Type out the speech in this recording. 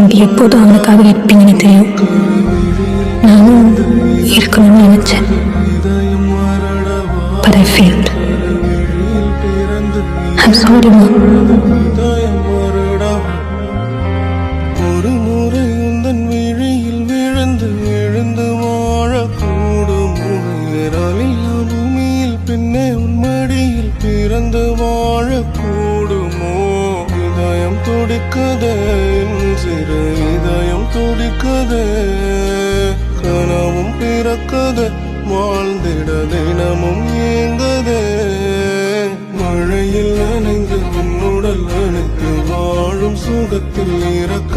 நீங்க எப்போதும் அவனுக்காக இருப்பீங்கன்னு தெரியும். நானும் இருக்கணும்னு நினைச்சேன். But I failed. I'm sorry, Mom. ஒரு முறை உந்தன் விழியில் விழுந்து எழுந்து வாழக்கூடும். உயிரில்லா பூமியில் பின்னே உன் மடியில் பிறந்து வாழக்கூடுமோ? இதயம் துடிக்குதே, சிறு இதயம் துடிக்குதே, கனவும் பிறக்குதே, வாழ்ந்திட தினமும் ஏங்குதே. மழையில் நனைந்து உன்னுடல் அணைத்து வாழும் சுகத்தில் இறக்க